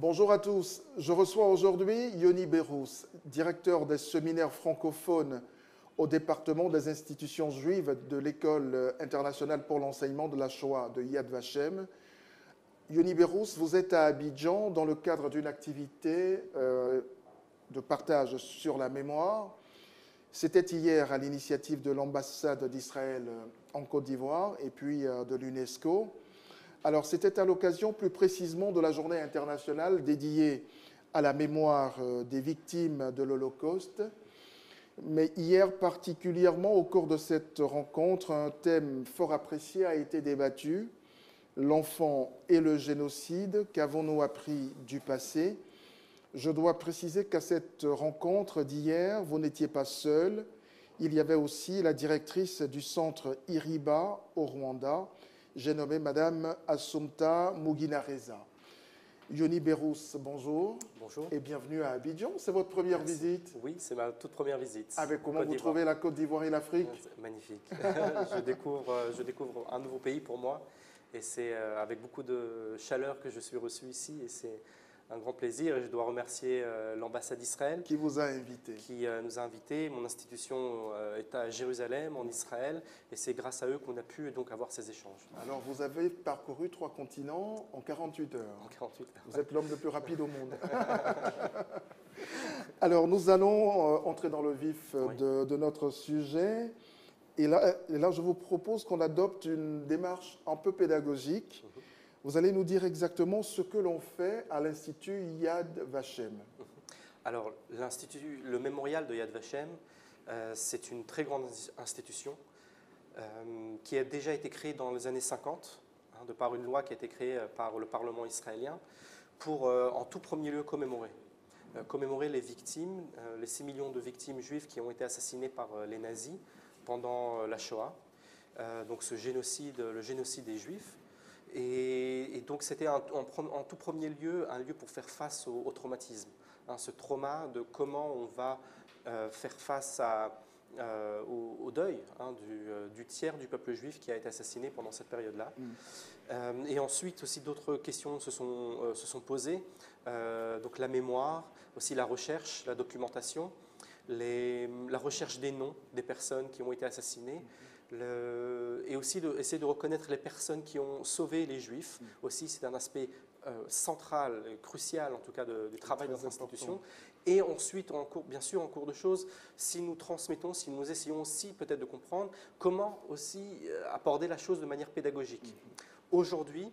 Bonjour à tous. Je reçois aujourd'hui Yoni Berous, directeur des séminaires francophones au département des institutions juives de l'École internationale pour l'enseignement de la Shoah de Yad Vashem. Yoni Berous, vous êtes à Abidjan dans le cadre d'une activité de partage sur la mémoire. C'était hier à l'initiative de l'ambassade d'Israël en Côte d'Ivoire et puis de l'UNESCO. Alors, c'était à l'occasion plus précisément de la journée internationale dédiée à la mémoire des victimes de l'Holocauste. Mais hier, particulièrement au cours de cette rencontre, un thème fort apprécié a été débattu, l'enfant et le génocide, qu'avons-nous appris du passé? Je dois préciser qu'à cette rencontre d'hier, vous n'étiez pas seul. Il y avait aussi la directrice du centre Iriba au Rwanda. J'ai nommé Madame Assumpta Muginareza. Yoni Berous, bonjour. Bonjour. Et bienvenue à Abidjan. C'est votre première visite? Oui, c'est ma toute première visite. Avec comment vous trouvez la Côte d'Ivoire et l'Afrique? Magnifique. je découvre un nouveau pays pour moi. Et c'est avec beaucoup de chaleur que je suis reçu ici. Et c'est un grand plaisir. Et je dois remercier l'ambassade d'Israël. Qui vous a invité? Qui nous a invités. Mon institution est à Jérusalem, en Israël. Et c'est grâce à eux qu'on a pu donc avoir ces échanges. Alors, vous avez parcouru 3 continents en 48 heures. En 48 heures. Vous êtes l'homme le plus rapide au monde. Alors, nous allons entrer dans le vif de notre sujet. Et là, je vous propose qu'on adopte une démarche un peu pédagogique. Vous allez nous dire exactement ce que l'on fait à l'Institut Yad Vashem. Alors, le mémorial de Yad Vashem, c'est une très grande institution qui a déjà été créée dans les années 50, de par une loi qui a été créée par le Parlement israélien, pour en tout premier lieu commémorer les victimes, les 6 millions de victimes juives qui ont été assassinées par les nazis pendant la Shoah, donc le génocide des Juifs. Et donc c'était en tout premier lieu un lieu pour faire face au traumatisme, ce trauma de comment on va faire face au deuil du tiers du peuple juif qui a été assassiné pendant cette période-là. Et ensuite aussi d'autres questions se sont posées, donc la mémoire, aussi la recherche, la documentation, la recherche des noms des personnes qui ont été assassinées, et aussi essayer de reconnaître les personnes qui ont sauvé les Juifs. Aussi, c'est un aspect central, crucial en tout cas du travail de notre institution. Et ensuite, bien sûr, en cours de choses, si nous transmettons, si nous essayons aussi peut-être de comprendre comment aussi aborder la chose de manière pédagogique. Aujourd'hui,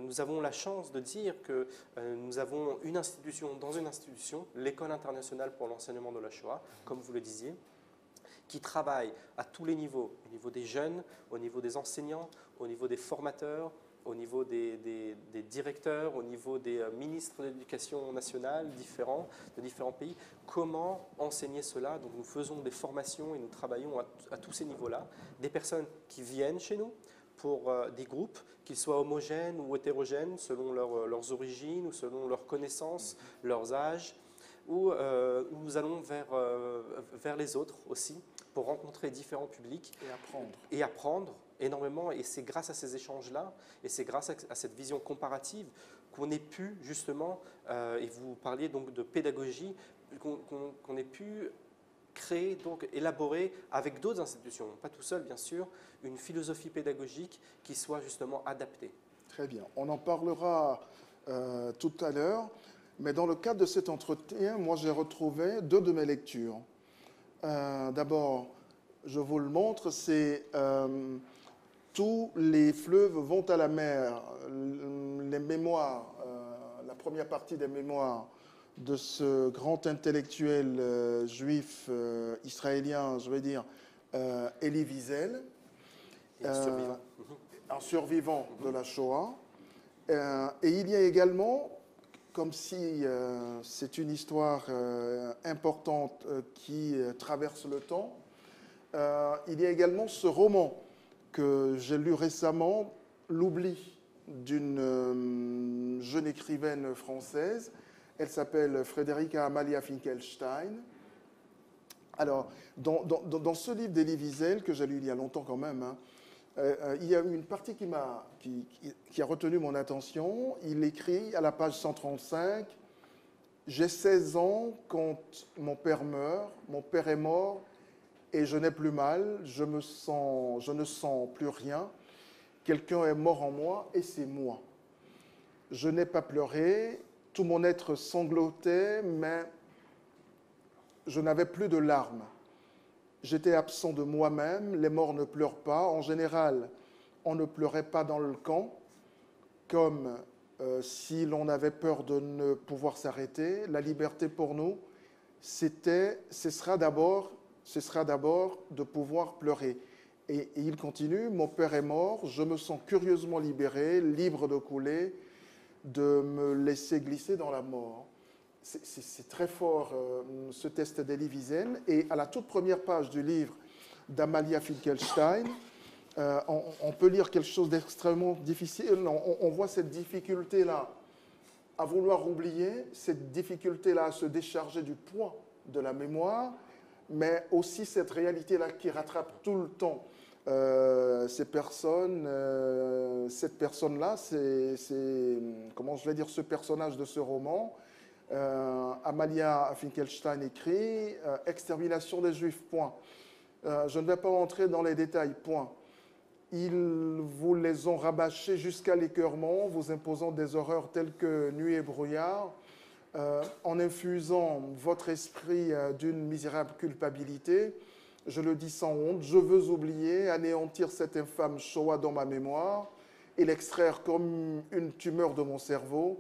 nous avons la chance de dire que nous avons dans une institution, l'École internationale pour l'enseignement de la Shoah, comme vous le disiez, qui travaille à tous les niveaux, au niveau des jeunes, au niveau des enseignants, au niveau des formateurs, au niveau des directeurs, au niveau des ministres de l'éducation nationale de différents pays. Comment enseigner cela? Donc nous faisons des formations et nous travaillons à tous ces niveaux-là. Des personnes qui viennent chez nous pour des groupes, qu'ils soient homogènes ou hétérogènes, selon leurs origines ou selon leurs connaissances, leurs âges, ou nous allons vers les autres aussi, pour rencontrer différents publics. Et apprendre énormément. Et c'est grâce à ces échanges-là, et c'est grâce à cette vision comparative qu'on ait pu justement, et vous parliez donc de pédagogie, qu'on ait pu créer, donc élaborer avec d'autres institutions, pas tout seul bien sûr, une philosophie pédagogique qui soit justement adaptée. Très bien. On en parlera tout à l'heure. Mais dans le cadre de cet entretien, moi j'ai retrouvé 2 de mes lectures. D'abord, je vous le montre, c'est tous les fleuves vont à la mer, les mémoires, la première partie des mémoires de ce grand intellectuel juif israélien, je vais dire, Elie Wiesel, un survivant de la Shoah. Et il y a également, comme si c'est une histoire importante qui traverse le temps, il y a également ce roman que j'ai lu récemment, L'oubli, d'une jeune écrivaine française. Elle s'appelle Frédérica Amalia Finkelstein. Alors, dans ce livre d'Elie Wiesel, que j'ai lu il y a longtemps quand même, il y a une partie qui a retenu mon attention. Il écrit à la page 135, « J'ai 16 ans quand mon père meurt, mon père est mort et je n'ai plus mal, je ne sens plus rien. Quelqu'un est mort en moi et c'est moi. Je n'ai pas pleuré, tout mon être sanglotait, mais je n'avais plus de larmes. J'étais absent de moi-même, les morts ne pleurent pas. En général, on ne pleurait pas dans le camp, comme si l'on avait peur de ne pouvoir s'arrêter. La liberté pour nous, ce sera d'abord de pouvoir pleurer. » Et il continue, « Mon père est mort, je me sens curieusement libéré, libre de couler, de me laisser glisser dans la mort. » C'est très fort, ce test d'Elie Wiesel. Et à la toute première page du livre d'Amalia Finkelstein, on peut lire quelque chose d'extrêmement difficile. On voit cette difficulté-là à vouloir oublier, cette difficulté-là à se décharger du poids de la mémoire, mais aussi cette réalité-là qui rattrape tout le temps cette personne-là, comment je vais dire, ce personnage de ce roman. Amalia Finkelstein écrit « Extermination des Juifs, point. Je ne vais pas rentrer dans les détails, point. Ils vous les ont rabâchés jusqu'à l'écœurement, vous imposant des horreurs telles que nuit et brouillard, en infusant votre esprit d'une misérable culpabilité. Je le dis sans honte, je veux oublier, anéantir cette infâme Shoah dans ma mémoire et l'extraire comme une tumeur de mon cerveau.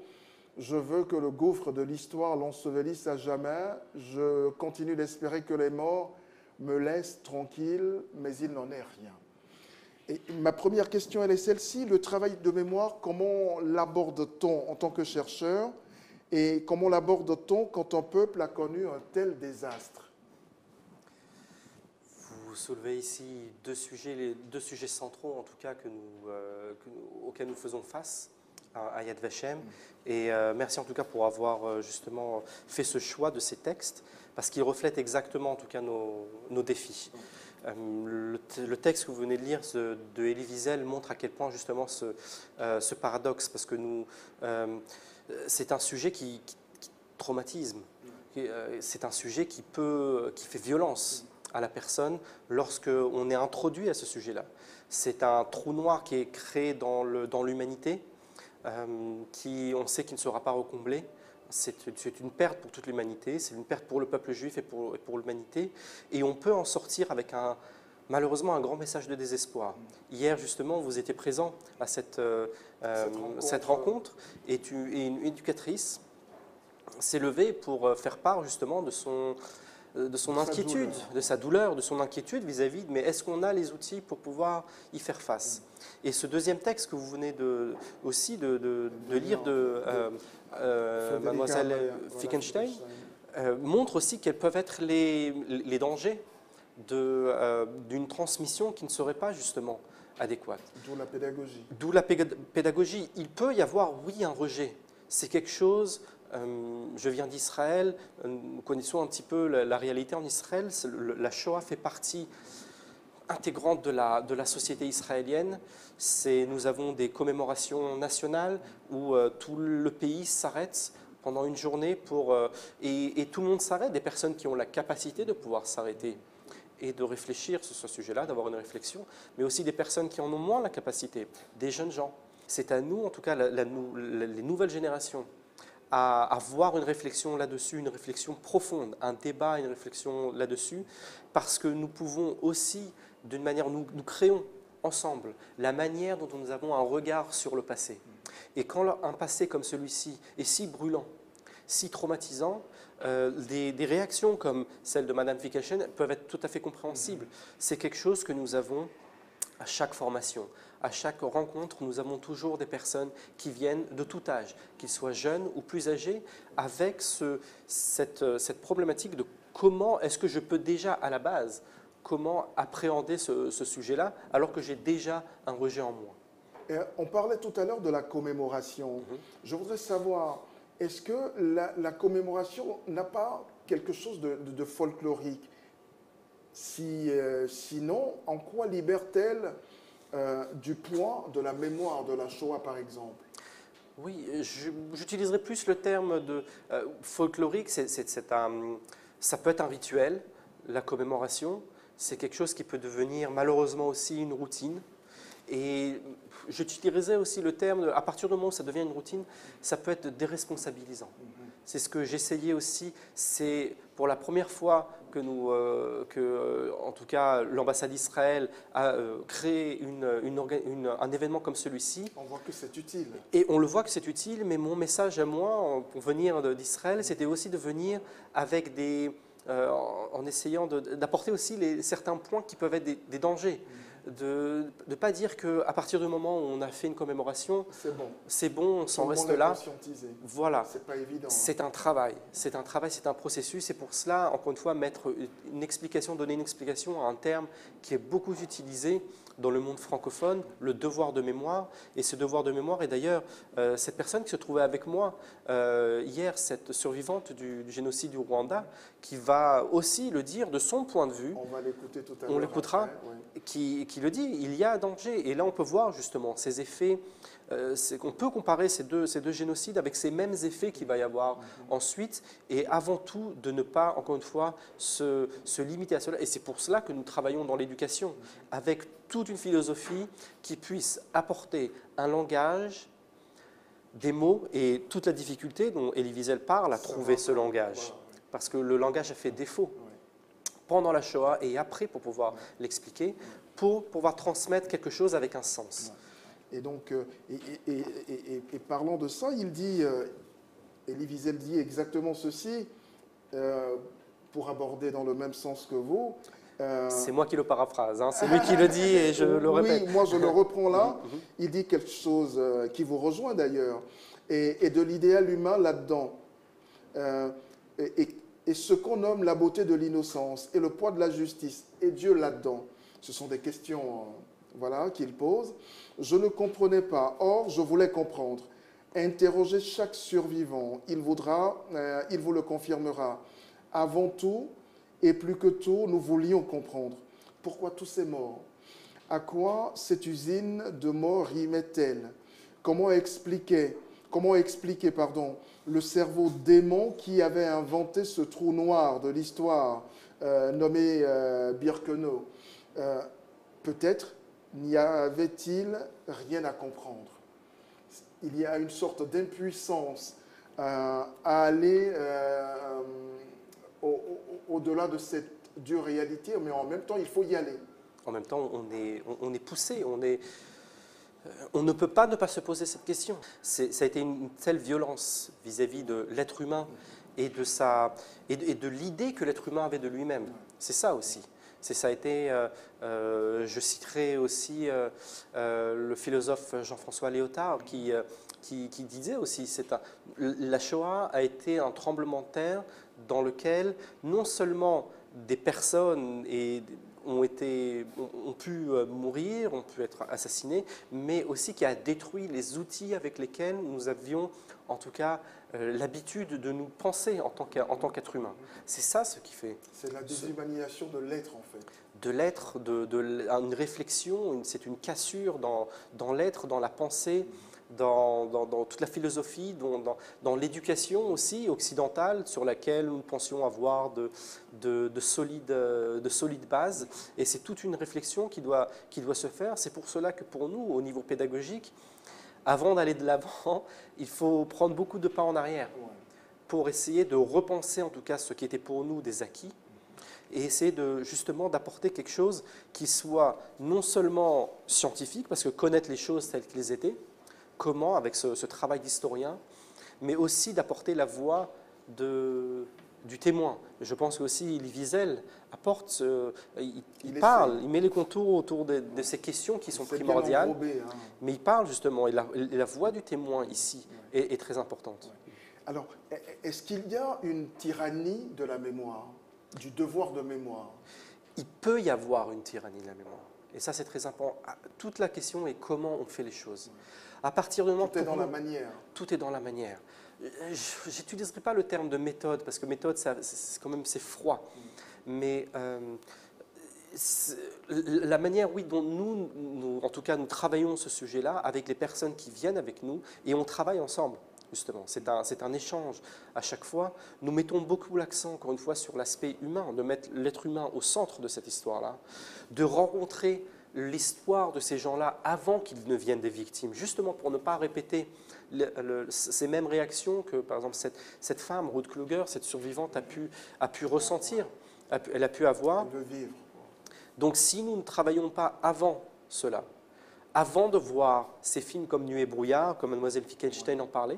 Je veux que le gouffre de l'histoire l'ensevelisse à jamais. Je continue d'espérer que les morts me laissent tranquille, mais il n'en est rien. » Et ma première question, elle est celle-ci. Le travail de mémoire, comment l'aborde-t-on en tant que chercheur et comment l'aborde-t-on quand un peuple a connu un tel désastre? Vous soulevez ici deux sujets centraux, en tout cas, auxquels nous faisons face à Yad Vashem. Et merci en tout cas pour avoir justement fait ce choix de ces textes, parce qu'ils reflètent exactement en tout cas nos défis. Le texte que vous venez de lire de Elie Wiesel montre à quel point justement ce paradoxe, parce que c'est un sujet qui traumatise, c'est un sujet qui fait violence à la personne lorsqu'on est introduit à ce sujet-là. C'est un trou noir qui est créé dans l'humanité, on sait qu'il ne sera pas recomblé. C'est une perte pour toute l'humanité, c'est une perte pour le peuple juif et pour l'humanité. Et on peut en sortir avec malheureusement un grand message de désespoir. Hier, justement, vous étiez présent à cette rencontre et une éducatrice s'est levée pour faire part justement de son inquiétude, de sa douleur, de son inquiétude vis-à-vis de mais est-ce qu'on a les outils pour pouvoir y faire face? Et ce deuxième texte que vous venez aussi de lire de Mademoiselle Finkelstein montre aussi quels peuvent être les dangers d'une transmission qui ne serait pas justement adéquate. D'où la pédagogie. D'où la pédagogie. Il peut y avoir, oui, un rejet. C'est quelque chose... je viens d'Israël, nous connaissons un petit peu la réalité en Israël. La Shoah fait partie intégrante de la société israélienne. Nous avons des commémorations nationales où tout le pays s'arrête pendant une journée et tout le monde s'arrête, des personnes qui ont la capacité de pouvoir s'arrêter et de réfléchir sur ce sujet-là, d'avoir une réflexion, mais aussi des personnes qui en ont moins la capacité, des jeunes gens. C'est à nous, en tout cas, les nouvelles générations, à avoir une réflexion là-dessus, une réflexion profonde, un débat, une réflexion là-dessus, parce que nous pouvons aussi, d'une manière, nous créons ensemble la manière dont nous avons un regard sur le passé. Et quand un passé comme celui-ci est si brûlant, si traumatisant, des réactions comme celle de Madame Finkelstein peuvent être tout à fait compréhensibles. C'est quelque chose que nous avons à chaque formation. À chaque rencontre, nous avons toujours des personnes qui viennent de tout âge, qu'ils soient jeunes ou plus âgés, avec cette problématique de comment est-ce que je peux déjà, à la base, comment appréhender ce sujet-là, alors que j'ai déjà un rejet en moi. Et on parlait tout à l'heure de la commémoration. Je voudrais savoir, est-ce que la commémoration n'a pas quelque chose de folklorique? Sinon, en quoi libère-t-elle du poids de la mémoire de la Shoah, par exemple? Oui, j'utiliserai plus le terme de folklorique. Ça peut être un rituel, la commémoration. C'est quelque chose qui peut devenir malheureusement aussi une routine. Et j'utiliserai aussi le terme, à partir du moment où ça devient une routine, ça peut être déresponsabilisant. C'est ce que j'essayais aussi. C'est pour la première fois que en tout cas, l'ambassade d'Israël a créé un événement comme celui-ci. On voit que c'est utile. Et on le voit que c'est utile, mais mon message à moi, pour venir d'Israël, c'était aussi de venir avec en essayant d'apporter aussi certains points qui peuvent être des dangers. De ne pas dire qu'à partir du moment où on a fait une commémoration, c'est bon, on s'en reste là. Voilà. C'est pas évident. C'est un travail, c'est un processus. Et pour cela, encore une fois, donner une explication à un terme qui est beaucoup utilisé dans le monde francophone, le devoir de mémoire. Et ce devoir de mémoire, et d'ailleurs, cette personne qui se trouvait avec moi hier, cette survivante du génocide du Rwanda, qui va aussi le dire de son point de vue. On va l'écouter tout à l'heure. On l'écoutera, oui. qui le dit, il y a un danger. Et là, on peut voir justement ces effets. On peut comparer ces deux génocides avec ces mêmes effets qu'il va y avoir ensuite. Et avant tout, de ne pas, encore une fois, se limiter à cela. Et c'est pour cela que nous travaillons dans l'éducation, avec toute une philosophie qui puisse apporter un langage, des mots et toute la difficulté dont Elie Wiesel parle à trouver ce langage. Parce que le langage a fait défaut pendant la Shoah et après pour pouvoir l'expliquer, pour pouvoir transmettre quelque chose avec un sens. Et donc, et parlant de ça, il dit, Elie Wiesel dit exactement ceci, pour aborder dans le même sens que vous. C'est moi qui le paraphrase, hein. C'est lui qui le dit et je le répète. Oui, moi je le reprends là. Il dit quelque chose qui vous rejoint d'ailleurs, et de l'idéal humain là-dedans. Et ce qu'on nomme la beauté de l'innocence et le poids de la justice et Dieu là-dedans. Ce sont des questions qu'il pose. Je ne comprenais pas, or je voulais comprendre. Interrogez chaque survivant, il vous le confirmera. Avant tout, et plus que tout, nous voulions comprendre. Pourquoi tous ces morts? À quoi cette usine de morts rimait-elle? Comment expliquer le cerveau démon qui avait inventé ce trou noir de l'histoire nommé Birkenau? Peut-être n'y avait-il rien à comprendre. Il y a une sorte d'impuissance à aller au-delà de cette dure réalité, mais en même temps, il faut y aller. En même temps, on est poussé, on ne peut pas ne pas se poser cette question. Ça a été une telle violence vis-à-vis de l'être humain et de l'idée que l'être humain avait de lui-même. C'est ça aussi. Ça a été, je citerai aussi le philosophe Jean-François Léotard qui disait aussi, la Shoah a été un tremblement de terre dans lequel non seulement des personnes ont pu mourir, ont pu être assassinés, mais aussi qui a détruit les outils avec lesquels nous avions, en tout cas, l'habitude de nous penser en tant qu'être humain. C'est ça ce qui fait. C'est la déshumanisation de l'être, en fait. De l'être, une réflexion, c'est une cassure dans l'être, dans la pensée, dans toute la philosophie, dans l'éducation aussi occidentale sur laquelle nous pensions avoir de solides bases. Et c'est toute une réflexion qui doit se faire. C'est pour cela que pour nous, au niveau pédagogique, avant d'aller de l'avant, il faut prendre beaucoup de pas en arrière pour essayer de repenser en tout cas ce qui était pour nous des acquis et essayer justement d'apporter quelque chose qui soit non seulement scientifique, parce que connaître les choses telles qu'elles étaient, comment, avec ce travail d'historien, mais aussi d'apporter la voix du témoin. Je pense aussi Elie Wiesel apporte, il parle, il met les contours autour de ces questions qui sont primordiales, mais il parle justement, et la voix du témoin ici est très importante. Alors, est-ce qu'il y a une tyrannie de la mémoire, du devoir de mémoire? Il peut y avoir une tyrannie de la mémoire, et ça c'est très important. Toute la question est comment on fait les choses. À partir du moment tout est dans la manière. Tout est dans la manière. Je n'utiliserai pas le terme de méthode, parce que méthode, c'est froid. Mais La manière, oui, dont nous, en tout cas, nous travaillons ce sujet-là avec les personnes qui viennent avec nous et on travaille ensemble, justement. C'est un échange à chaque fois. Nous mettons beaucoup l'accent, encore une fois, sur l'aspect humain, de mettre l'être humain au centre de cette histoire-là, de rencontrer l'histoire de ces gens-là avant qu'ils ne viennent des victimes, justement pour ne pas répéter ces mêmes réactions que, par exemple, cette femme, Ruth Kluger, cette survivante, a pu ressentir, elle a pu avoir. Elle veut vivre. Donc si nous ne travaillons pas avant cela, avant de voir ces films comme Nuit et brouillard, comme Mademoiselle Finkelstein en parlait,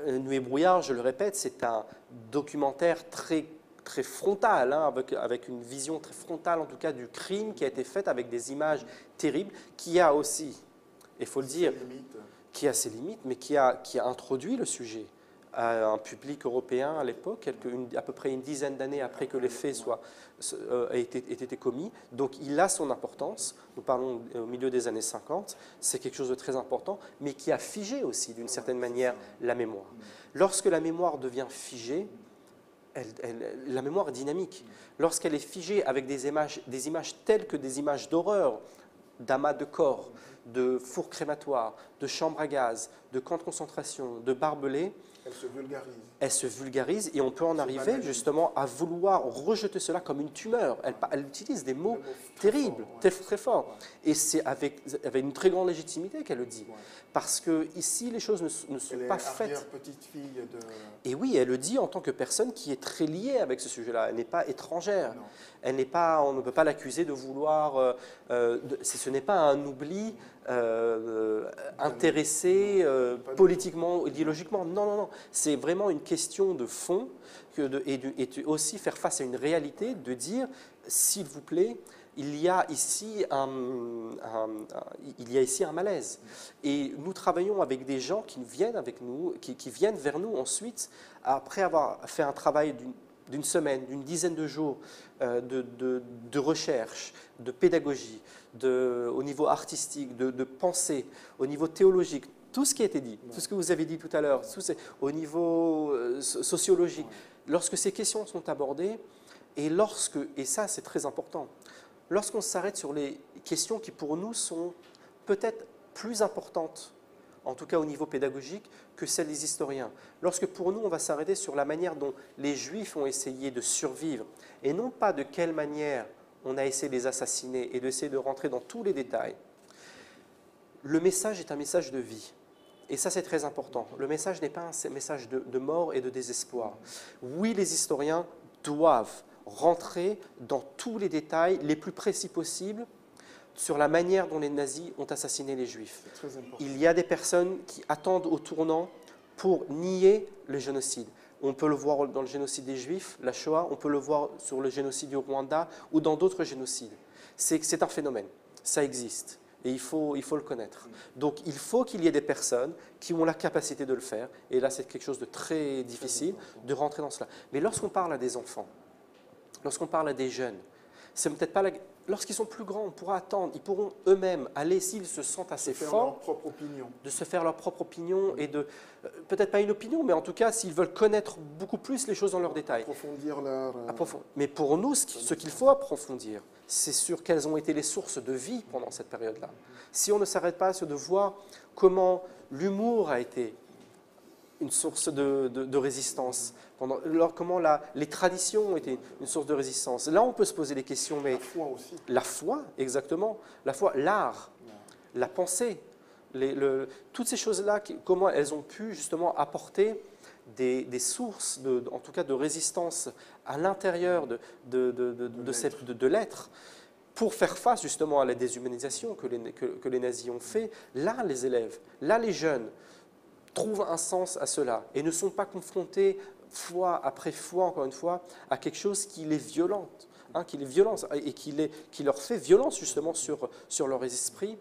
Nuit et brouillard, je le répète, c'est un documentaire très, très frontal, hein, avec une vision très frontale en tout cas du crime qui a été fait avec des images terribles, qui a aussi, il faut le dire, qui a ses limites, mais qui a introduit le sujet à un public européen à l'époque, à peu près une dizaine d'années après que les faits aient été commis. Donc il a son importance, nous parlons au milieu des années 50, c'est quelque chose de très important, mais qui a figé aussi d'une certaine manière la mémoire. Lorsque la mémoire devient figée, la mémoire est dynamique. Lorsqu'elle est figée avec des images telles que des images d'horreur, d'amas de corps, de fours crématoires, de chambres à gaz, de camps de concentration, de barbelés, elle se vulgarise. Elle se vulgarise et on peut en arriver justement à vouloir rejeter cela comme une tumeur. Elle utilise des mots terribles, très forts. Et c'est avec une très grande légitimité qu'elle le dit. Parce que ici, les choses ne sont pas faites. Petite-fille de... Et oui, elle le dit en tant que personne qui est très liée avec ce sujet-là. Elle n'est pas étrangère. Non. Elle n'est pas, on ne peut pas l'accuser de vouloir... ce n'est pas un oubli intéressé politiquement, idéologiquement. Non, non, non. C'est vraiment une question de fond et aussi faire face à une réalité de dire, s'il vous plaît, il y a ici un malaise. Et nous travaillons avec des gens qui viennent avec nous, qui viennent vers nous ensuite, après avoir fait un travail d'une semaine, d'une dizaine de jours de recherche, de pédagogie, au niveau artistique, de pensée, au niveau théologique, tout ce qui a été dit, tout ce que vous avez dit tout à l'heure, au niveau sociologique, lorsque ces questions sont abordées, et ça c'est très important, lorsqu'on s'arrête sur les questions qui pour nous sont peut-être plus importantes, en tout cas au niveau pédagogique, que celles des historiens. Lorsque pour nous on va s'arrêter sur la manière dont les Juifs ont essayé de survivre, et non pas de quelle manière on a essayé de les assassiner et d'essayer de rentrer dans tous les détails, le message est un message de vie. Et ça, c'est très important. Le message n'est pas un message de mort et de désespoir. Oui, les historiens doivent rentrer dans tous les détails les plus précis possibles sur la manière dont les nazis ont assassiné les Juifs. Il y a des personnes qui attendent au tournant pour nier le génocide. On peut le voir dans le génocide des Juifs, la Shoah, on peut le voir sur le génocide du Rwanda ou dans d'autres génocides. C'est un phénomène, ça existe. Et il faut le connaître. Donc il faut qu'il y ait des personnes qui ont la capacité de le faire. Et là, c'est quelque chose de très difficile de rentrer dans cela. Mais lorsqu'on parle à des enfants, lorsqu'on parle à des jeunes, c'est peut-être pas lorsqu'ils sont plus grands, on pourra attendre. Ils pourront eux-mêmes aller, s'ils se sentent assez forts, de se faire leur propre opinion et de peut-être pas une opinion, mais en tout cas, s'ils veulent connaître beaucoup plus les choses dans leurs détails. Approfondir leur... Mais pour nous, ce qu'il faut approfondir, c'est sur quelles ont été les sources de vie pendant cette période-là. Si on ne s'arrête pas sur de voir comment l'humour a été une source de résistance, comment les traditions ont été une source de résistance. Là, on peut se poser des questions, mais... La foi aussi. La foi, exactement. La foi, l'art, la pensée, toutes ces choses-là, comment elles ont pu justement apporter des sources, en tout cas de résistance à l'intérieur de l'être, pour faire face justement à la déshumanisation que les nazis ont fait. Là, les élèves, là, les jeunes trouvent un sens à cela et ne sont pas confrontés fois après fois, encore une fois, à quelque chose qui les violente, qui les violence et qui leur fait violence justement sur leur esprit.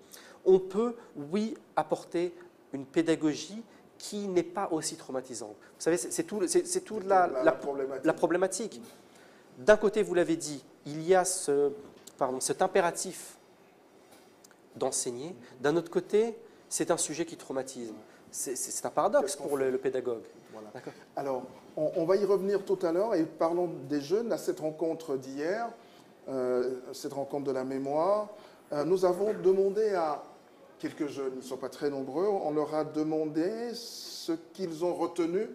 On peut, oui, apporter une pédagogie qui n'est pas aussi traumatisante. Vous savez, c'est toute la problématique. D'un côté, vous l'avez dit, il y a cet impératif d'enseigner. D'un autre côté, c'est un sujet qui traumatise. C'est un paradoxe pour le pédagogue. Voilà. Alors, on va y revenir tout à l'heure et parlons des jeunes. À cette rencontre d'hier, cette rencontre de la mémoire. Nous avons demandé à quelques jeunes, ils ne sont pas très nombreux, on leur a demandé ce qu'ils ont retenu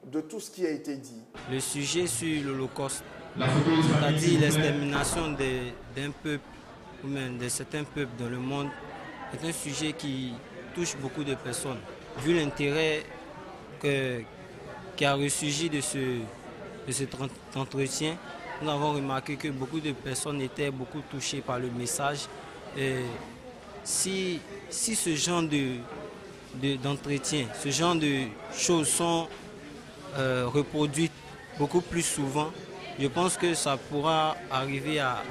de tout ce qui a été dit. Le sujet sur l'Holocauste, c'est-à-dire l'extermination d'un peuple ou même de certains peuples dans le monde, est un sujet qui touche beaucoup de personnes. Vu l'intérêt qui a ressurgi de cet entretien, nous avons remarqué que beaucoup de personnes étaient beaucoup touchées par le message. Et si ce genre d'entretien, ce genre de choses sont reproduites beaucoup plus souvent, je pense que ça pourra arriver à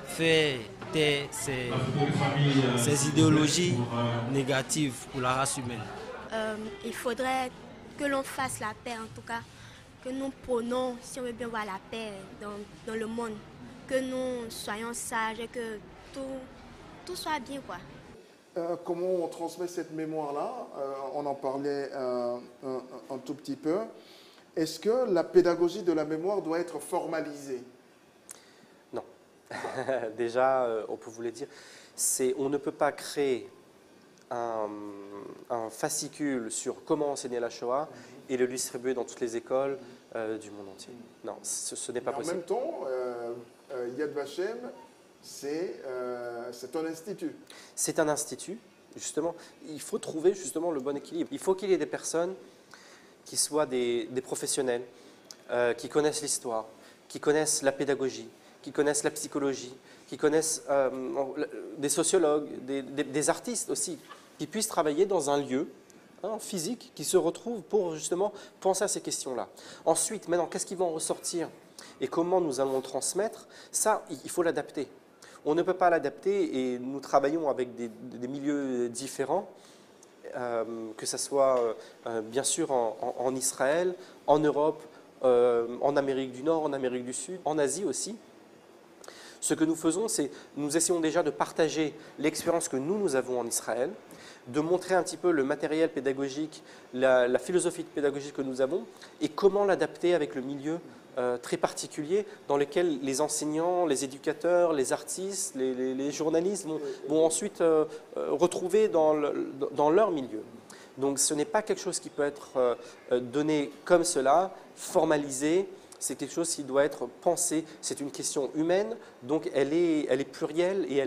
faire taire ces idéologies négatives pour la race humaine. Il faudrait que l'on fasse la paix, en tout cas, que nous prônons, si on veut bien voir la paix dans le monde, que nous soyons sages et que tout soit bien, quoi. Comment on transmet cette mémoire-là? On en parlait un tout petit peu. Est-ce que la pédagogie de la mémoire doit être formalisée? Non. Déjà, on peut vous le dire, on ne peut pas créer un fascicule sur comment enseigner la Shoah et le distribuer dans toutes les écoles du monde entier. Non, ce n'est pas possible. En même temps, Yad Vashem, c'est un institut. C'est un institut, justement. Il faut trouver justement le bon équilibre. Il faut qu'il y ait des personnes qui soient des professionnels, qui connaissent l'histoire, qui connaissent la pédagogie, qui connaissent la psychologie, qui connaissent des sociologues, des artistes aussi, qui puissent travailler dans un lieu physique, qui se retrouvent pour justement penser à ces questions-là. Ensuite, maintenant, qu'est-ce qui va en ressortir et comment nous allons le transmettre? Ça, il faut l'adapter. On ne peut pas l'adapter et nous travaillons avec des milieux différents, que ce soit bien sûr en Israël, en Europe, en Amérique du Nord, en Amérique du Sud, en Asie aussi. Ce que nous faisons, c'est nous essayons déjà de partager l'expérience que nous avons en Israël, de montrer un petit peu le matériel pédagogique, la philosophie pédagogique que nous avons et comment l'adapter avec le milieu très particulier dans lequel les enseignants, les éducateurs, les artistes, les journalistes vont ensuite retrouver dans leur milieu. Donc ce n'est pas quelque chose qui peut être donné comme cela, formalisé. C'est quelque chose qui doit être pensé. C'est une question humaine, donc elle est plurielle et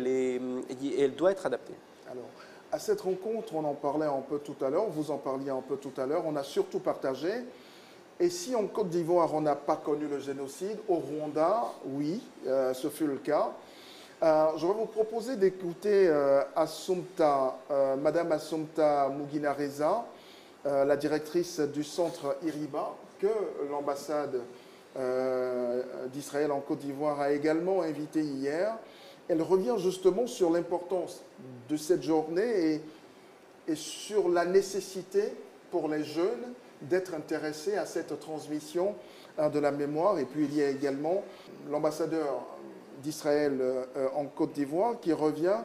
elle doit être adaptée. Alors, à cette rencontre, on en parlait un peu tout à l'heure, vous en parliez un peu tout à l'heure, on a surtout partagé. Et si en Côte d'Ivoire, on n'a pas connu le génocide, au Rwanda, oui, ce fut le cas. Je vais vous proposer d'écouter Madame Assumpta Muginareza, la directrice du centre Iriba, que l'ambassade d'Israël en Côte d'Ivoire a également invité hier. Elle revient justement sur l'importance de cette journée et sur la nécessité pour les jeunes d'être intéressés à cette transmission de la mémoire. Et puis il y a également l'ambassadeur d'Israël en Côte d'Ivoire qui revient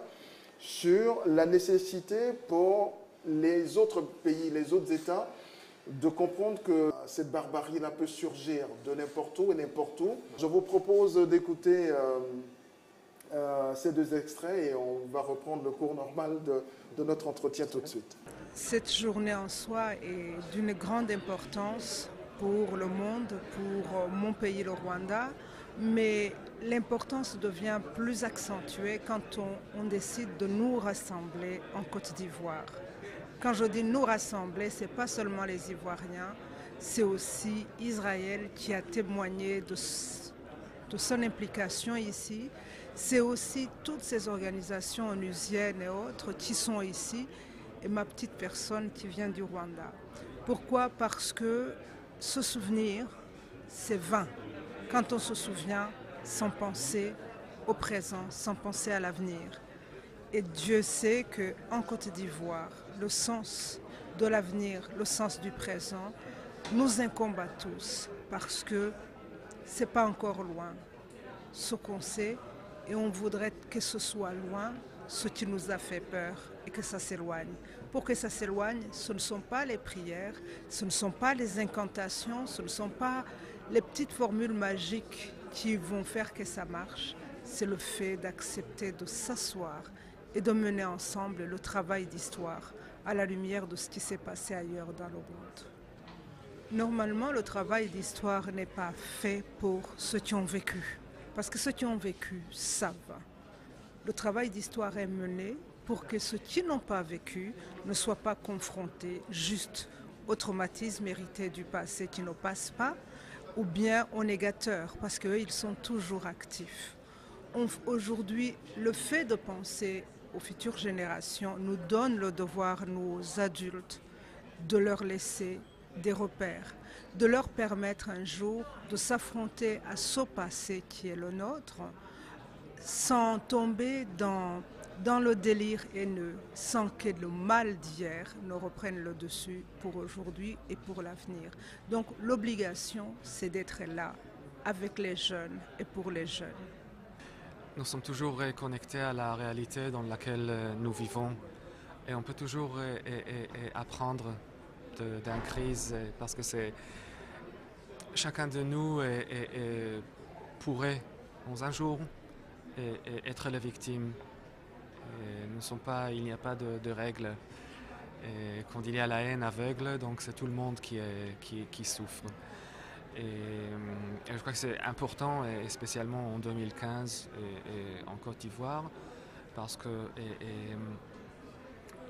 sur la nécessité pour les autres pays, les autres États, de comprendre que cette barbarie-là peut surgir de n'importe où et n'importe où. Je vous propose d'écouter ces deux extraits et on va reprendre le cours normal de notre entretien tout de suite. Cette journée en soi est d'une grande importance pour le monde, pour mon pays, le Rwanda, mais l'importance devient plus accentuée quand on décide de nous rassembler en Côte d'Ivoire. Quand je dis nous rassembler, ce n'est pas seulement les Ivoiriens, c'est aussi Israël qui a témoigné de son implication ici. C'est aussi toutes ces organisations onusiennes et autres qui sont ici et ma petite personne qui vient du Rwanda. Pourquoi? Parce que se souvenir, c'est vain. Quand on se souvient sans penser au présent, sans penser à l'avenir. Et Dieu sait qu'en Côte d'Ivoire, le sens de l'avenir, le sens du présent, nous incombe à tous parce que ce n'est pas encore loin ce qu'on sait et on voudrait que ce soit loin ce qui nous a fait peur et que ça s'éloigne. Pour que ça s'éloigne, ce ne sont pas les prières, ce ne sont pas les incantations, ce ne sont pas les petites formules magiques qui vont faire que ça marche, c'est le fait d'accepter de s'asseoir et de mener ensemble le travail d'histoire à la lumière de ce qui s'est passé ailleurs dans le monde. Normalement, le travail d'histoire n'est pas fait pour ceux qui ont vécu, parce que ceux qui ont vécu savent. Le travail d'histoire est mené pour que ceux qui n'ont pas vécu ne soient pas confrontés juste aux traumatismes hérités du passé qui ne passent pas, ou bien aux négateurs, parce qu'eux, ils sont toujours actifs. Aujourd'hui, le fait de penser aux futures générations nous donne le devoir, nous adultes, de leur laisser des repères, de leur permettre un jour de s'affronter à ce passé qui est le nôtre, sans tomber dans le délire haineux, sans que le mal d'hier ne reprenne le dessus pour aujourd'hui et pour l'avenir. Donc l'obligation, c'est d'être là, avec les jeunes et pour les jeunes. Nous sommes toujours connectés à la réalité dans laquelle nous vivons et on peut toujours apprendre d'une crise parce que chacun de nous pourrait dans un jour être la victime. Il n'y a pas de règles. Et quand il y a la haine aveugle, donc c'est tout le monde qui souffre. Et je crois que c'est important, et spécialement en 2015 et en Côte d'Ivoire, parce que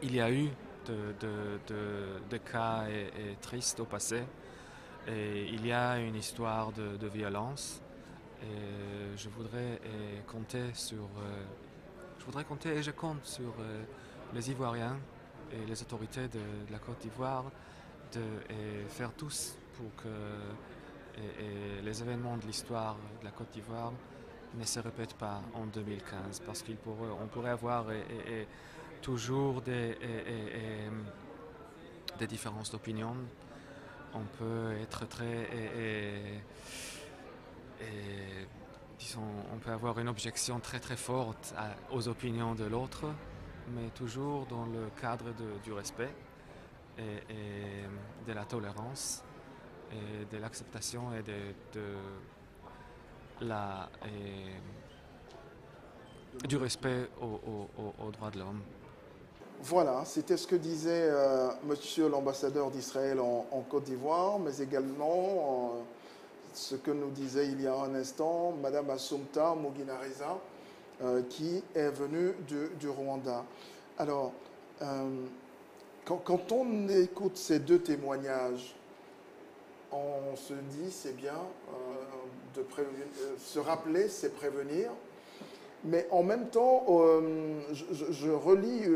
il y a eu de cas tristes au passé, et il y a une histoire de violence. Et je voudrais compter et je compte sur les Ivoiriens et les autorités de la Côte d'Ivoire de faire tous pour que les événements de l'histoire de la Côte d'Ivoire ne se répètent pas en 2015 parce qu'on pourrait avoir toujours des différences d'opinion. On peut être disons, on peut avoir une objection très très forte aux opinions de l'autre, mais toujours dans le cadre du respect et de la tolérance et de l'acceptation et du respect aux droits de l'homme. Voilà, c'était ce que disait monsieur l'ambassadeur d'Israël en Côte d'Ivoire, mais également ce que nous disait il y a un instant madame Assumpta Muginareza, qui est venue du Rwanda. Alors, quand on écoute ces deux témoignages, on se dit c'est bien, se rappeler c'est prévenir, mais en même temps, je relis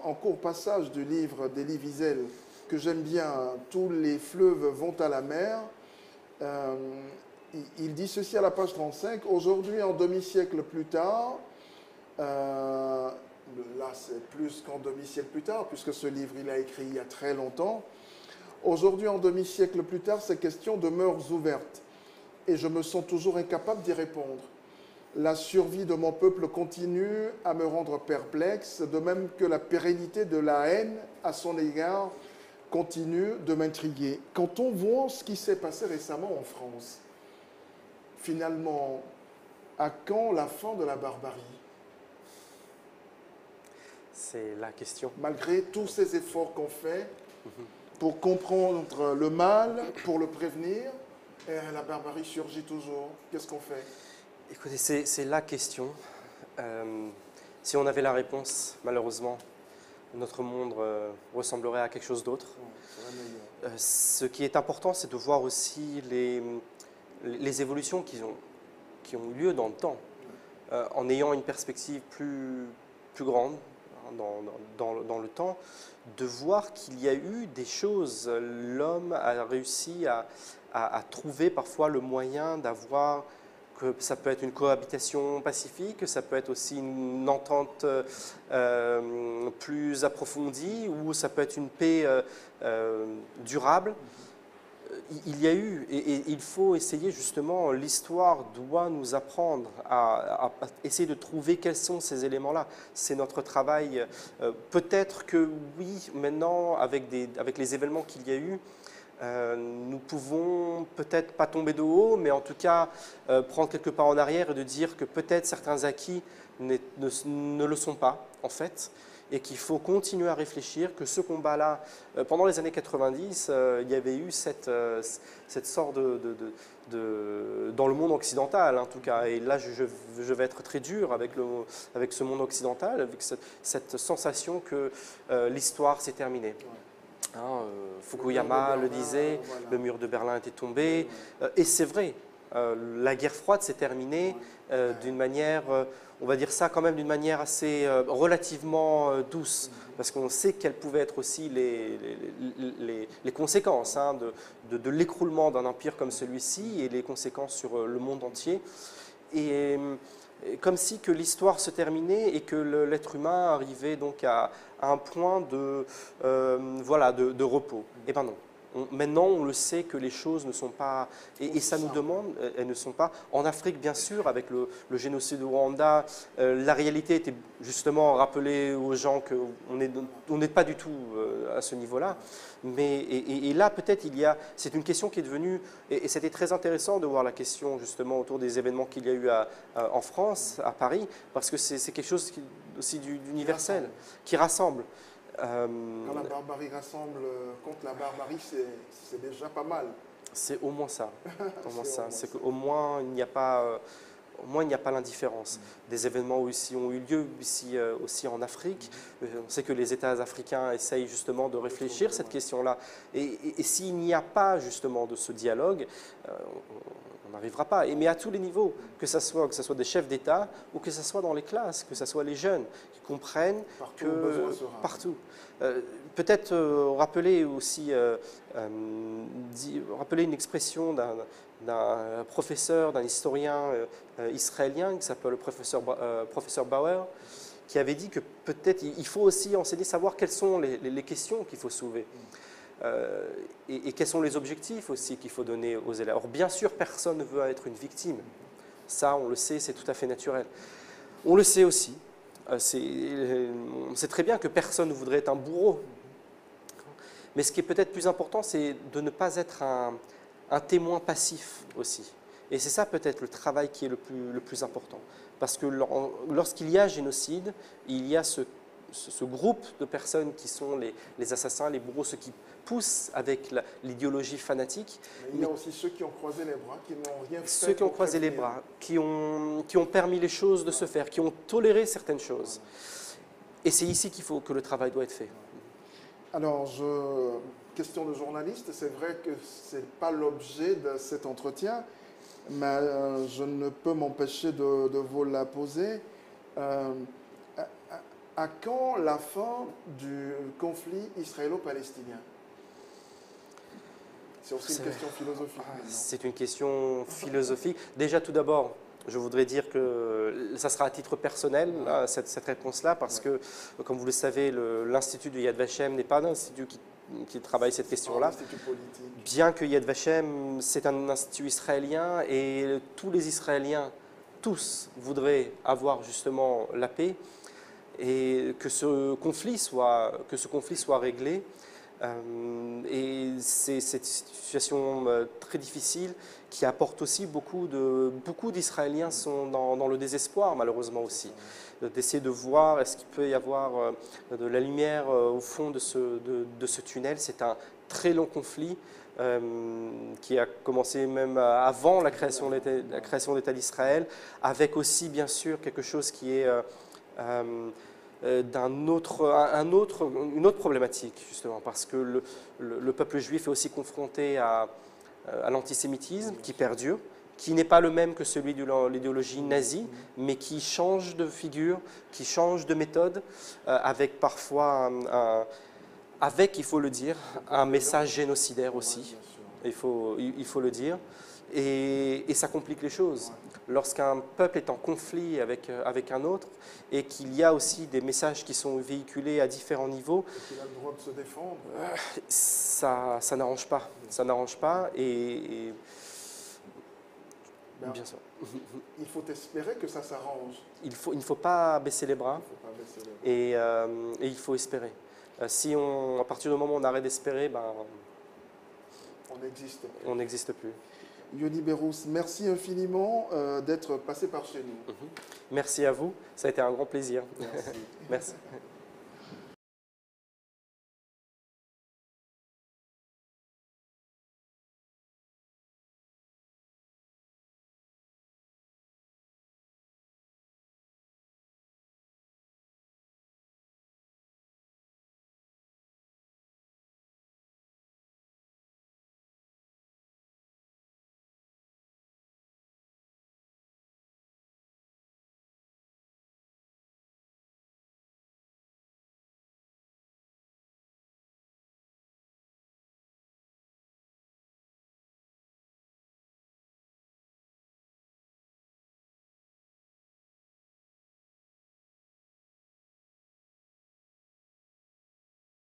en court passage du livre d'Elie Wiesel, que j'aime bien, Tous les fleuves vont à la mer. Il dit ceci à la page 35, aujourd'hui, en demi-siècle plus tard, là c'est plus qu'en demi-siècle plus tard, puisque ce livre il a écrit il y a très longtemps, aujourd'hui, en demi-siècle plus tard, ces questions demeurent ouvertes et je me sens toujours incapable d'y répondre. La survie de mon peuple continue à me rendre perplexe, de même que la pérennité de la haine à son égard continue de m'intriguer. Quand on voit ce qui s'est passé récemment en France, finalement, à quand la fin de la barbarie? C'est la question. Malgré tous ces efforts qu'on fait pour comprendre le mal, pour le prévenir, et la barbarie surgit toujours. Qu'est-ce qu'on fait? Écoutez, c'est la question. Si on avait la réponse, malheureusement, notre monde ressemblerait à quelque chose d'autre. Ce qui est important, c'est de voir aussi les évolutions qui ont eu lieu dans le temps, en ayant une perspective plus grande dans le temps, de voir qu'il y a eu des choses. L'homme a réussi à trouver parfois le moyen d'avoir, que ça peut être une cohabitation pacifique, ça peut être aussi une entente plus approfondie, ou ça peut être une paix durable. Il y a eu, et il faut essayer justement, l'histoire doit nous apprendre à essayer de trouver quels sont ces éléments-là. C'est notre travail. Peut-être que oui, maintenant, avec les événements qu'il y a eu, nous pouvons peut-être pas tomber de haut, mais en tout cas prendre quelques pas en arrière et de dire que peut-être certains acquis ne le sont pas, en fait, et qu'il faut continuer à réfléchir, que ce combat-là, pendant les années 90, il y avait eu cette sorte dans le monde occidental, en tout cas, et là je vais être très dur avec ce monde occidental, avec cette sensation que l'histoire s'est terminée. Fukuyama le disait, voilà. Le mur de Berlin était tombé, et c'est vrai, la guerre froide s'est terminée d'une manière, on va dire ça quand même d'une manière assez relativement douce, parce qu'on sait quelles pouvaient être aussi les conséquences de l'écroulement d'un empire comme celui-ci et les conséquences sur le monde entier. Et comme si que l'histoire se terminait et que l'être humain arrivait donc à un point de repos. Eh bien non. Maintenant, on le sait que les choses ne sont pas, et ça nous demande, elles ne sont pas. En Afrique, bien sûr, avec le génocide au Rwanda, la réalité était justement rappelée aux gens qu'on n'est pas du tout à ce niveau-là. Mais et là, peut-être, c'est une question qui est devenue, et c'était très intéressant de voir la question justement autour des événements qu'il y a eu en France, à Paris, parce que c'est quelque chose aussi d'universel, qui rassemble. Quand la barbarie rassemble contre la barbarie, c'est déjà pas mal. C'est au moins ça. C'est qu'au moins, il n'y a pas... Au moins, il n'y a pas l'indifférence. Des événements aussi ont eu lieu aussi en Afrique. On sait que les États africains essayent justement de réfléchir à cette question-là. Et s'il n'y a pas justement de ce dialogue, on n'arrivera pas. Mais à tous les niveaux, que ce soit des chefs d'État ou que ce soit dans les classes, que ce soit les jeunes qui comprennent partout. Peut-être rappeler aussi rappeler une expression d'un professeur, d'un historien israélien qui s'appelle le professeur Bauer, qui avait dit que peut-être il faut aussi enseigner, savoir quelles sont les questions qu'il faut soulever et quels sont les objectifs aussi qu'il faut donner aux élèves. Or, bien sûr, personne ne veut être une victime. Ça, on le sait, c'est tout à fait naturel. On le sait aussi. On sait très bien que personne ne voudrait être un bourreau. Mais ce qui est peut-être plus important, c'est de ne pas être un témoin passif aussi. Et c'est ça peut-être le travail qui est le plus important. Parce que lorsqu'il y a génocide, il y a ce groupe de personnes qui sont les assassins, les bourreaux, ceux qui poussent avec l'idéologie fanatique. Mais il y a aussi ceux qui ont croisé les bras, qui n'ont rien fait. Ceux qui ont croisé les bras, qui ont permis les choses de se faire, qui ont toléré certaines choses. Et c'est ici qu'il faut que le travail doit être fait. Alors, question de journaliste, c'est vrai que ce n'est pas l'objet de cet entretien, mais je ne peux m'empêcher de vous la poser. À quand la fin du conflit israélo-palestinien? C'est aussi une question philosophique. C'est une question philosophique. Déjà, tout d'abord, je voudrais dire que ça sera à titre personnel, là, cette réponse-là, parce que, comme vous le savez, l'Institut de Yad Vashem n'est pas un institut qui travaille cette question-là. Bien que Yad Vashem, c'est un institut israélien, et tous les Israéliens, tous, voudraient avoir justement la paix, et que ce conflit soit réglé. Et c'est cette situation très difficile qui apporte aussi beaucoup d'Israéliens sont dans le désespoir, malheureusement aussi, d'essayer de voir est-ce qu'il peut y avoir de la lumière au fond de ce tunnel. C'est un très long conflit qui a commencé même avant la création de l'État d'Israël, avec aussi bien sûr quelque chose qui est une autre problématique, justement, parce que le peuple juif est aussi confronté à l'antisémitisme qui perdure, qui n'est pas le même que celui de l'idéologie nazie, mais qui change de figure, qui change de méthode, avec parfois, il faut le dire, un message génocidaire aussi, il faut le dire, et ça complique les choses. Lorsqu'un peuple est en conflit avec un autre et qu'il y a aussi des messages qui sont véhiculés à différents niveaux, qu'il a le droit de se défendre, ça n'arrange pas. Ça n'arrange pas et bien sûr. Il faut espérer que ça s'arrange. Il ne faut pas baisser les bras, et il faut espérer. À partir du moment où on arrête d'espérer, On n'existe plus. Yoni Berrousse, merci infiniment d'être passé par chez nous. Merci à vous, ça a été un grand plaisir. Merci. Merci.